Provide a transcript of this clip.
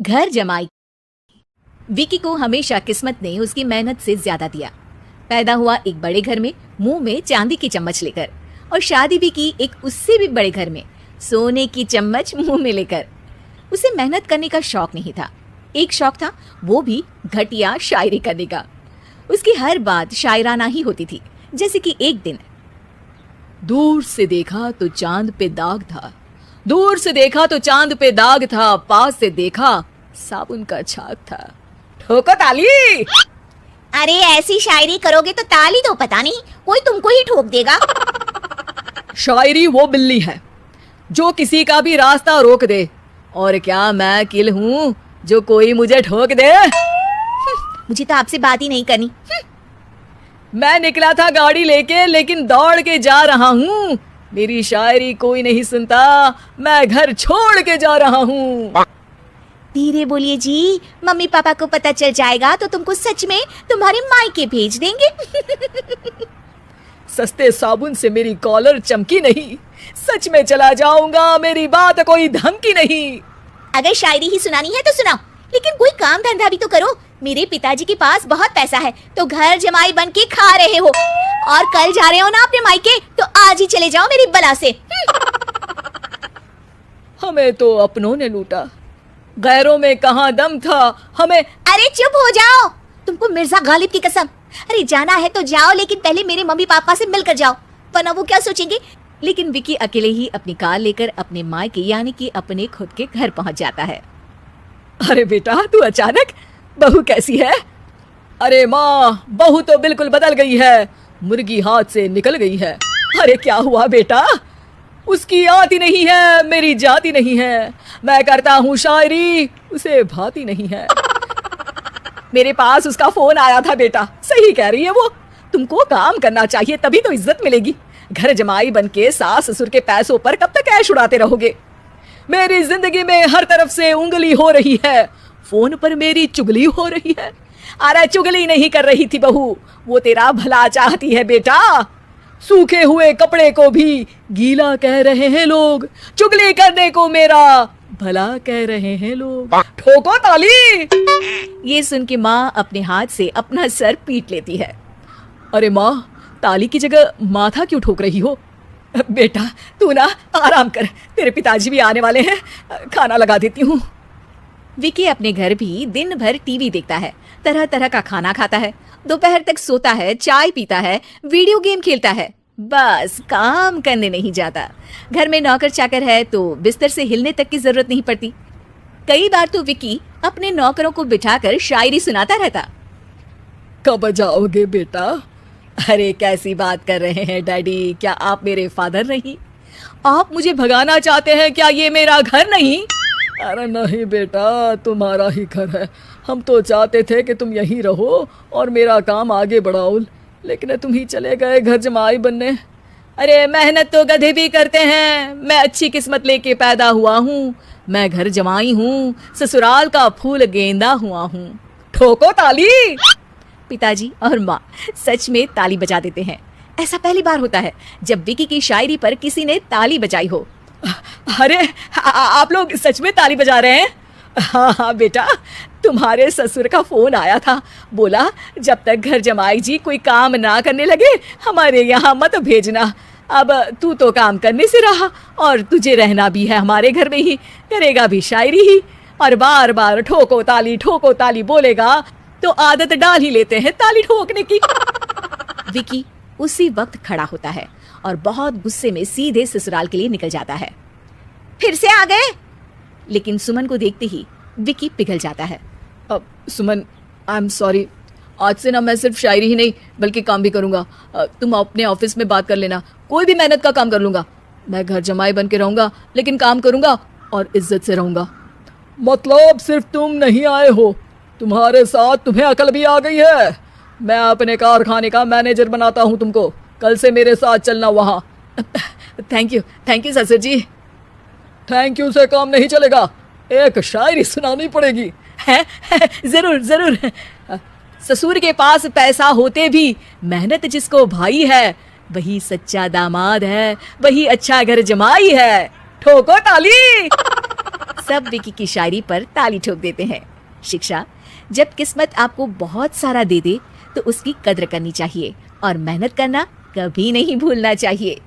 घर जमाई। विकी को हमेशा किस्मत ने उसकी मेहनत से ज्यादा दिया। पैदा हुआ एक बड़े घर में, मुंह में चांदी की चम्मच लेकर, और शादी भी की एक उससे भी बड़े घर में, सोने की चम्मच मुंह में लेकर। उसे मेहनत करने का शौक नहीं था, एक शौक था, वो भी घटिया शायरी करने का। उसकी हर बात शायराना ही होती थी। जैसे कि एक दिन, दूर से देखा तो चांद पे दाग था, दूर से देखा तो चांद पे दाग था, पास से देखा साबुन का छाग था। ठोको ताली। अरे ऐसी शायरी करोगे तो ताली तो पता नहीं, कोई तुमको ही ठोक देगा। शायरी वो बिल्ली है जो किसी का भी रास्ता रोक दे, और क्या मैं किल हूँ जो कोई मुझे ठोक दे। मुझे तो आपसे बात ही नहीं करनी। मैं निकला था गाड़ी लेके, लेकिन दौड़ के जा रहा हूँ। मेरी शायरी कोई नहीं सुनता, मैं घर छोड़ के जा रहा हूँ। धीरे बोलिए जी, मम्मी पापा को पता चल जाएगा तो तुमको सच में तुम्हारे मायके भेज देंगे। सस्ते साबुन से मेरी कॉलर चमकी नहीं, सच में चला जाऊंगा, मेरी बात कोई धमकी नहीं। अगर शायरी ही सुनानी है तो सुनाओ, लेकिन कोई काम धंधा भी तो करो। मेरे पिताजी के पास बहुत पैसा है, तो घर जमाई बन के खा रहे हो, और कल जा रहे हो ना अपने मायके, तो आज ही चले जाओ मेरी बला से। हमें तो अपनों ने लूटा, गैरों में कहाँ दम था हमें। अरे चुप हो जाओ, तुमको मिर्जा गालिब की कसम। अरे जाना है तो जाओ, लेकिन पहले मेरे मम्मी पापा से मिलकर जाओ, वरना वो क्या सोचेंगे। लेकिन विकी अकेले ही अपनी कार लेकर अपने मायके यानी कि अपने खुद के घर पहुंच जाता है। अरे बेटा, तू अचानक, बहू कैसी है? अरे माँ, बहू तो बिल्कुल बदल गई है, मुर्गी हाथ से निकल गई है। अरे क्या हुआ बेटा? उसकी आती नहीं है, मेरी जाती नहीं है, मैं करता हूँ शायरी, उसे भाती नहीं है। मेरे पास उसका फोन आया था बेटा, सही कह रही है वो, तुमको काम करना चाहिए तभी तो इज्जत मिलेगी। घर जमाई बनके सास ससुर के पैसों पर कब तक ऐश उड़ाते रहोगे? मेरी जिंदगी में हर तरफ से उंगली हो रही है, फोन पर मेरी चुगली हो रही है। अरे चुगली नहीं कर रही थी बहू, वो तेरा भला चाहती है बेटा। सूखे हुए कपड़े को भी गीला कह रहे हैं लोग, चुगली करने को मेरा भला कह रहे हैं लोग। ठोको ताली। ये सुन के माँ अपने हाथ से अपना सर पीट लेती है। अरे माँ, ताली की जगह माथा क्यों ठोक रही हो? बेटा तू ना आराम कर, तेरे पिताजी भी आने वाले हैं, खाना लगा देती हूँ। विकी अपने घर भी दिन भर टीवी देखता है, तरह तरह का खाना खाता है, दोपहर तक सोता है, चाय पीता है, वीडियो गेम खेलता है, बस काम करने नहीं जाता। घर में नौकर चाकर है तो बिस्तर से हिलने तक की जरूरत नहीं पड़ती। कई बार तो विकी अपने नौकरों को बिठाकर शायरी सुनाता रहता। कब जाओगे बेटा? अरे कैसी बात कर रहे हैं डैडी, क्या आप मेरे फादर नहीं? आप मुझे भगाना चाहते हैं क्या? ये मेरा घर नहीं। अरे नहीं बेटा, तुम्हारा ही घर है, हम तो चाहते थे कि तुम यहीं रहो और मेरा काम आगे बढ़ाओ, लेकिन तुम ही चले गए घर जमाई बनने। अरे मेहनत तो गधे भी करते हैं, मैं अच्छी किस्मत लेके पैदा हुआ हूँ, मैं घर जमाई हूँ, ससुराल का फूल गेंदा हुआ हूँ। ठोको ताली। पिताजी और माँ सच में ताली बजा देते हैं। ऐसा पहली बार होता है जब विकी की शायरी पर किसी ने ताली बजाई हो। अरे आप लोग सच में ताली बजा रहे हैं? हाँ हाँ बेटा, तुम्हारे ससुर का फोन आया था, बोला जब तक घर जमाई जी कोई काम ना करने लगे हमारे यहाँ मत भेजना। अब तू तो काम करने से रहा और तुझे रहना भी है हमारे घर में ही, करेगा भी शायरी ही, और बार बार ठोको ताली बोलेगा तो आदत डाल ही लेते हैं ताली ठोकने की। विकी उसी वक्त खड़ा होता है और बहुत गुस्से में सीधे ससुराल के लिए निकल जाता है। फिर से आ गए? लेकिन सुमन को देखते ही विकी पिघल जाता है। अब सुमन, आई एम सॉरी, आज से ना मैं सिर्फ शायरी ही नहीं बल्कि काम भी करूंगा। तुम अपने ऑफिस में बात कर लेना, कोई भी मेहनत का काम कर लूंगा। मैं घर जमाई बन के रहूंगा, लेकिन काम करूंगा और इज्जत से रहूंगा। मतलब सिर्फ तुम नहीं आए हो, तुम्हारे साथ तुम्हें अकल भी आ गई है। मैं अपने कारखाने का मैनेजर बनाता हूँ तुमको, कल से मेरे साथ चलना वहाँ। थैंक यू ससुर जी। थैंक यू से काम नहीं चलेगा, एक शायरी सुनानी पड़ेगी। है जरूर। ससुर के पास पैसा होते भी मेहनत जिसको भाई है, वही सच्चा दामाद है, वही अच्छा घर जमाई है। ठोको ताली। सब विकी की शायरी पर ताली ठोक देते हैं। शिक्षा, जब किस्मत आपको बहुत सारा दे दे तो उसकी कद्र करनी चाहिए और मेहनत करना कभी नहीं भूलना चाहिए।